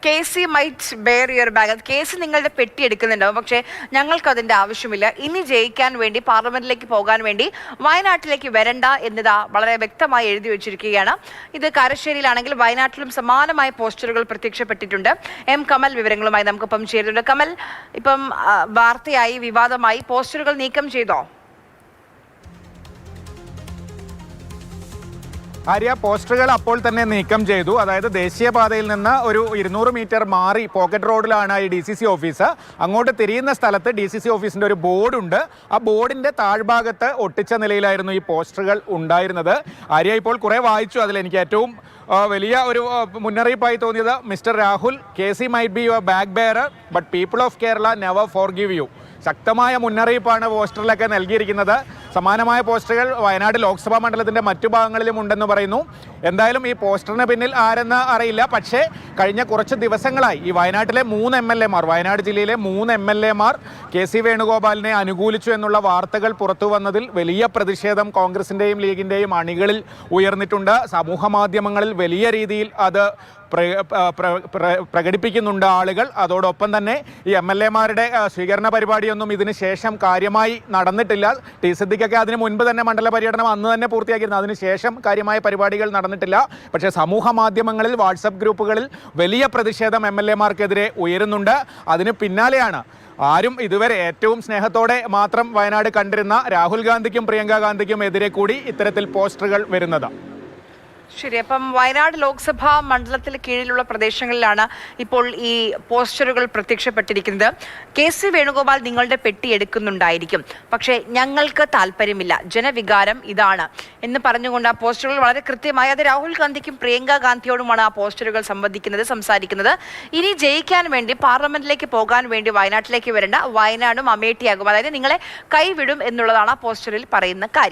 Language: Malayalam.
Casey might bear your bag. KC നിങ്ങളുടെ പെട്ടി എടുക്കുന്നുണ്ടാവും, പക്ഷേ ഞങ്ങൾക്ക് അതിന്റെ ആവശ്യമില്ല. ഇനി ജയിക്കാൻ വേണ്ടി പാർലമെന്റിലേക്ക് പോകാൻ വേണ്ടി വയനാട്ടിലേക്ക് വരണ്ട എന്നിതാ വളരെ വ്യക്തമായി എഴുതി വെച്ചിരിക്കുകയാണ്. ഇത് കാരശ്ശേരിയിലാണെങ്കിൽ വയനാട്ടിലും സമാനമായ പോസ്റ്ററുകൾ പ്രത്യക്ഷപ്പെട്ടിട്ടുണ്ട്. എം കമൽ വിവരങ്ങളുമായി നമുക്കൊപ്പം ചേരുന്നുണ്ട്. കമൽ, ഇപ്പം വാർത്തയായി വിവാദമായി പോസ്റ്ററുകൾ നീക്കം ചെയ്തോ? ആര്യ, പോസ്റ്ററുകൾ അപ്പോൾ തന്നെ നീക്കം ചെയ്തു. അതായത് ദേശീയപാതയിൽ നിന്ന് ഒരു 200 മീറ്റർ മാറി പോക്കറ്റ് റോഡിലാണ് ഈ DCC ഓഫീസ്. അങ്ങോട്ട് തിരിയുന്ന സ്ഥലത്ത് DCC ഓഫീസിന്റെ ഒരു ബോർഡുണ്ട്. ആ ബോർഡിന്റെ താഴ്ഭാഗത്ത് ഒട്ടിച്ച നിലയിലായിരുന്നു ഈ പോസ്റ്ററുകൾ ഉണ്ടായിരുന്നത്. ആര്യ, ഇപ്പോൾ കുറെ വായിച്ചു. അതിൽ എനിക്ക് ഏറ്റവും വലിയ ഒരു മുന്നറിയിപ്പായി തോന്നിയത് mister Rahul, KC might be your bag bearer but people of Kerala never forgive you. ശക്തമായ മുന്നറിയിപ്പാണ് പോസ്റ്ററിലൊക്കെ നൽകിയിരിക്കുന്നത്. സമാനമായ പോസ്റ്ററുകൾ വയനാട് ലോക്സഭാ മണ്ഡലത്തിൻ്റെ മറ്റു ഭാഗങ്ങളിലും ഉണ്ടെന്ന് പറയുന്നു. എന്തായാലും ഈ പോസ്റ്ററിന് പിന്നിൽ ആരെന്ന് അറിയില്ല. പക്ഷേ കഴിഞ്ഞ കുറച്ച് ദിവസങ്ങളായി ഈ വയനാട്ടിലെ 3 MLA മാർ, വയനാട് ജില്ലയിലെ 3 MLA മാർ KC വേണുഗോപാലിനെ അനുകൂലിച്ചു എന്നുള്ള വാർത്തകൾ പുറത്തു വന്നതിൽ വലിയ പ്രതിഷേധം കോൺഗ്രസിൻ്റെയും ലീഗിൻ്റെയും അണികളിൽ ഉയർന്നിട്ടുണ്ട്. സമൂഹ മാധ്യമങ്ങളിൽ വലിയ രീതിയിൽ അത് പ്രകടിപ്പിക്കുന്നുണ്ട് ആളുകൾ. അതോടൊപ്പം തന്നെ ഈ MLA മാരുടെ സ്വീകരണ പരിപാടിയൊന്നും ഇതിന് ശേഷം കാര്യമായി നടന്നിട്ടില്ല. ടി സിദ്ദിഖൊക്കെ അതിന് മുൻപ് തന്നെ മണ്ഡല പര്യടനം അന്ന് തന്നെ പൂർത്തിയാക്കിയിരുന്നു. അതിനുശേഷം കാര്യമായ പരിപാടികൾ നടന്നിട്ടില്ല. പക്ഷേ സമൂഹ മാധ്യമങ്ങളിൽ, വാട്സപ്പ് ഗ്രൂപ്പുകളിൽ വലിയ പ്രതിഷേധം MLA മാർക്കെതിരെ ഉയരുന്നുണ്ട്. അതിന് പിന്നാലെയാണ് ആരും ഇതുവരെ ഏറ്റവും സ്നേഹത്തോടെ മാത്രം വയനാട് കണ്ടിരുന്ന രാഹുൽ ഗാന്ധിക്കും പ്രിയങ്ക ഗാന്ധിക്കും എതിരെ കൂടി ഇത്തരത്തിൽ പോസ്റ്ററുകൾ വരുന്നത്. ശരി, അപ്പം വയനാട് ലോക്സഭാ മണ്ഡലത്തിന് കീഴിലുള്ള പ്രദേശങ്ങളിലാണ് ഇപ്പോൾ ഈ പോസ്റ്ററുകൾ പ്രത്യക്ഷപ്പെട്ടിരിക്കുന്നത്. KC വേണുഗോപാൽ നിങ്ങളുടെ പെട്ടി എടുക്കുന്നുണ്ടായിരിക്കും, പക്ഷേ ഞങ്ങൾക്ക് താല്പര്യമില്ല, ജനവികാരം ഇതാണ് എന്ന് പറഞ്ഞുകൊണ്ട് ആ പോസ്റ്ററുകൾ വളരെ കൃത്യമായി, അത് രാഹുൽ ഗാന്ധിക്കും പ്രിയങ്ക ഗാന്ധിയോടുമാണ് ആ പോസ്റ്ററുകൾ സംസാരിക്കുന്നത്. ഇനി ജയിക്കാൻ വേണ്ടി പാർലമെന്റിലേക്ക് പോകാൻ വേണ്ടി വയനാട്ടിലേക്ക് വരേണ്ട, വയനാടും അമേഠിയാകും, അതായത് നിങ്ങളെ കൈവിടും എന്നുള്ളതാണ് ആ പോസ്റ്ററിൽ പറയുന്ന കാര്യം.